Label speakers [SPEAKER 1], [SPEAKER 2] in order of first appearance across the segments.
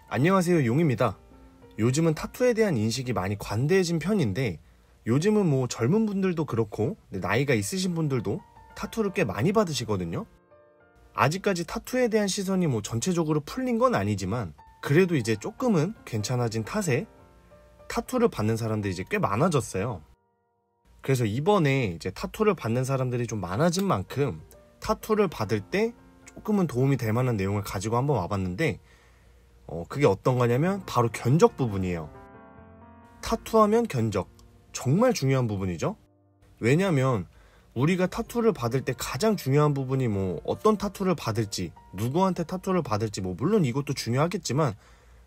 [SPEAKER 1] 안녕하세요, 용입니다. 요즘은 타투에 대한 인식이 많이 관대해진 편인데 요즘은 뭐 젊은 분들도 그렇고 나이가 있으신 분들도 타투를 꽤 많이 받으시거든요. 아직까지 타투에 대한 시선이 뭐 전체적으로 풀린 건 아니지만 그래도 이제 조금은 괜찮아진 탓에 타투를 받는 사람들이 이제 꽤 많아졌어요. 그래서 이번에 이제 타투를 받는 사람들이 좀 많아진 만큼 타투를 받을 때 조금은 도움이 될 만한 내용을 가지고 한번 와봤는데 그게 어떤 거냐면 바로 견적 부분이에요. 타투하면 견적, 정말 중요한 부분이죠. 왜냐면 우리가 타투를 받을 때 가장 중요한 부분이 뭐 어떤 타투를 받을지, 누구한테 타투를 받을지, 뭐 물론 이것도 중요하겠지만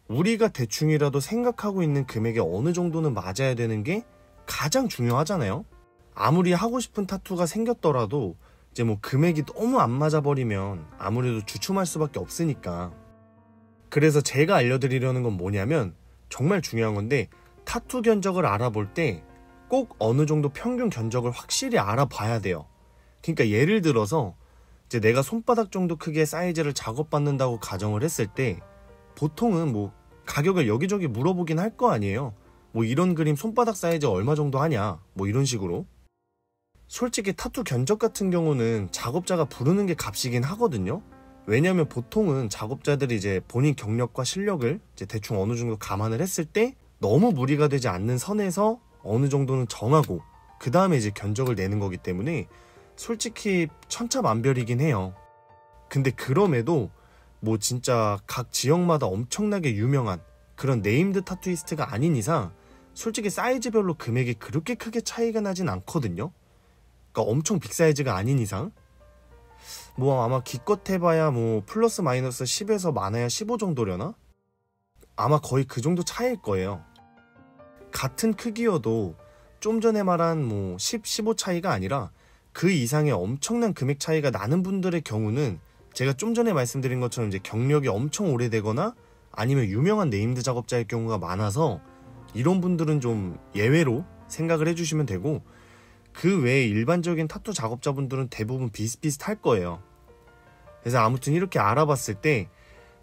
[SPEAKER 1] 우리가 대충이라도 생각하고 있는 금액에 어느 정도는 맞아야 되는 게 가장 중요하잖아요. 아무리 하고 싶은 타투가 생겼더라도 이제 뭐 금액이 너무 안 맞아버리면 아무래도 주춤할 수밖에 없으니까. 그래서 제가 알려드리려는 건 뭐냐면 정말 중요한 건데, 타투 견적을 알아볼 때 꼭 어느 정도 평균 견적을 확실히 알아봐야 돼요. 그러니까 예를 들어서 이제 내가 손바닥 정도 크기의 사이즈를 작업받는다고 가정을 했을 때 보통은 뭐 가격을 여기저기 물어보긴 할 거 아니에요. 뭐 이런 그림 손바닥 사이즈 얼마 정도 하냐, 뭐 이런 식으로. 솔직히 타투 견적 같은 경우는 작업자가 부르는 게 값이긴 하거든요. 왜냐면 보통은 작업자들이 이제 본인 경력과 실력을 이제 대충 어느 정도 감안을 했을 때 너무 무리가 되지 않는 선에서 어느 정도는 정하고 그 다음에 이제 견적을 내는 거기 때문에 솔직히 천차만별이긴 해요. 근데 그럼에도 뭐 진짜 각 지역마다 엄청나게 유명한 그런 네임드 타투이스트가 아닌 이상 솔직히 사이즈별로 금액이 그렇게 크게 차이가 나진 않거든요. 그러니까 엄청 빅 사이즈가 아닌 이상 뭐 아마 기껏 해봐야 뭐 플러스 마이너스 10에서 많아야 15 정도려나? 아마 거의 그 정도 차이일 거예요. 같은 크기여도 좀 전에 말한 뭐 10, 15 차이가 아니라 그 이상의 엄청난 금액 차이가 나는 분들의 경우는 제가 좀 전에 말씀드린 것처럼 이제 경력이 엄청 오래되거나 아니면 유명한 네임드 작업자일 경우가 많아서 이런 분들은 좀 예외로 생각을 해주시면 되고, 그 외에 일반적인 타투 작업자분들은 대부분 비슷비슷할 거예요. 그래서 아무튼 이렇게 알아봤을 때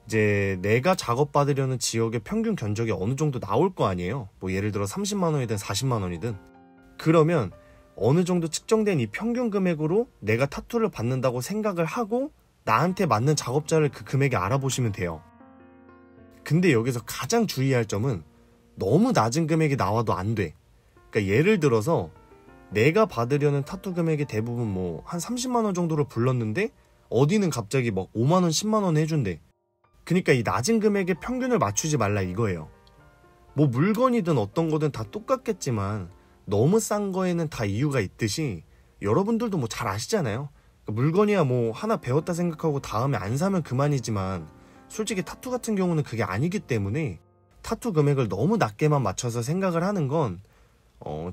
[SPEAKER 1] 이제 내가 작업받으려는 지역의 평균 견적이 어느 정도 나올 거 아니에요. 뭐 예를 들어 30만원이든 40만원이든. 그러면 어느 정도 측정된 이 평균 금액으로 내가 타투를 받는다고 생각을 하고 나한테 맞는 작업자를 그 금액에 알아보시면 돼요. 근데 여기서 가장 주의할 점은 너무 낮은 금액이 나와도 안 돼. 그러니까 예를 들어서 내가 받으려는 타투 금액이 대부분 뭐 한 30만원 정도를 불렀는데 어디는 갑자기 막 5만원, 10만원 해준대. 그러니까 이 낮은 금액의 평균을 맞추지 말라 이거예요. 뭐 물건이든 어떤 거든 다 똑같겠지만 너무 싼 거에는 다 이유가 있듯이 여러분들도 뭐 잘 아시잖아요. 물건이야 뭐 하나 배웠다 생각하고 다음에 안 사면 그만이지만 솔직히 타투 같은 경우는 그게 아니기 때문에 타투 금액을 너무 낮게만 맞춰서 생각을 하는 건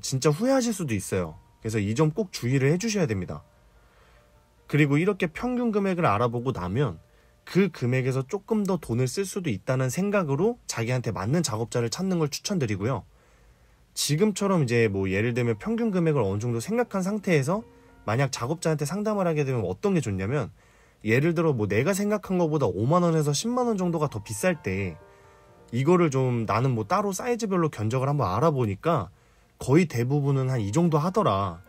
[SPEAKER 1] 진짜 후회하실 수도 있어요. 그래서 이 점 꼭 주의를 해주셔야 됩니다. 그리고 이렇게 평균 금액을 알아보고 나면 그 금액에서 조금 더 돈을 쓸 수도 있다는 생각으로 자기한테 맞는 작업자를 찾는 걸 추천드리고요. 지금처럼 이제 뭐 예를 들면 평균 금액을 어느 정도 생각한 상태에서 만약 작업자한테 상담을 하게 되면 어떤 게 좋냐면, 예를 들어 뭐 내가 생각한 것보다 5만원에서 10만원 정도가 더 비쌀 때 이거를 좀 나는 뭐 따로 사이즈별로 견적을 한번 알아보니까 거의 대부분은 한 이 정도 하더라.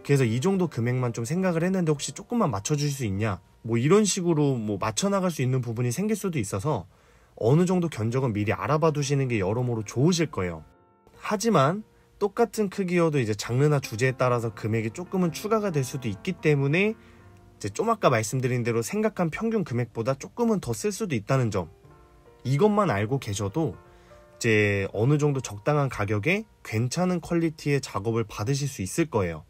[SPEAKER 1] 그래서 이 정도 금액만 좀 생각을 했는데 혹시 조금만 맞춰주실 수 있냐? 뭐 이런 식으로 뭐 맞춰나갈 수 있는 부분이 생길 수도 있어서 어느 정도 견적은 미리 알아봐 두시는 게 여러모로 좋으실 거예요. 하지만 똑같은 크기여도 이제 장르나 주제에 따라서 금액이 조금은 추가가 될 수도 있기 때문에 이제 좀 아까 말씀드린 대로 생각한 평균 금액보다 조금은 더 쓸 수도 있다는 점, 이것만 알고 계셔도 이제 어느 정도 적당한 가격에 괜찮은 퀄리티의 작업을 받으실 수 있을 거예요.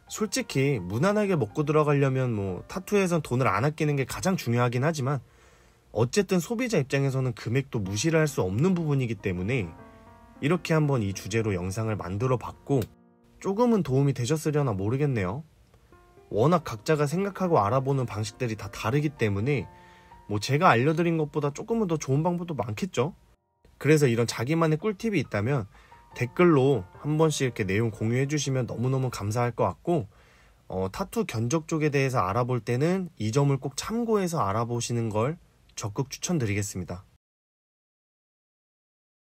[SPEAKER 1] 솔직히 무난하게 먹고 들어가려면 뭐 타투에선 돈을 안 아끼는 게 가장 중요하긴 하지만 어쨌든 소비자 입장에서는 금액도 무시를 할 수 없는 부분이기 때문에 이렇게 한번 이 주제로 영상을 만들어 봤고 조금은 도움이 되셨으려나 모르겠네요. 워낙 각자가 생각하고 알아보는 방식들이 다 다르기 때문에 뭐 제가 알려드린 것보다 조금은 더 좋은 방법도 많겠죠. 그래서 이런 자기만의 꿀팁이 있다면 댓글로 한 번씩 이렇게 내용 공유해 주시면 너무너무 감사할 것 같고, 타투 견적 쪽에 대해서 알아볼 때는 이 점을 꼭 참고해서 알아보시는 걸 적극 추천드리겠습니다.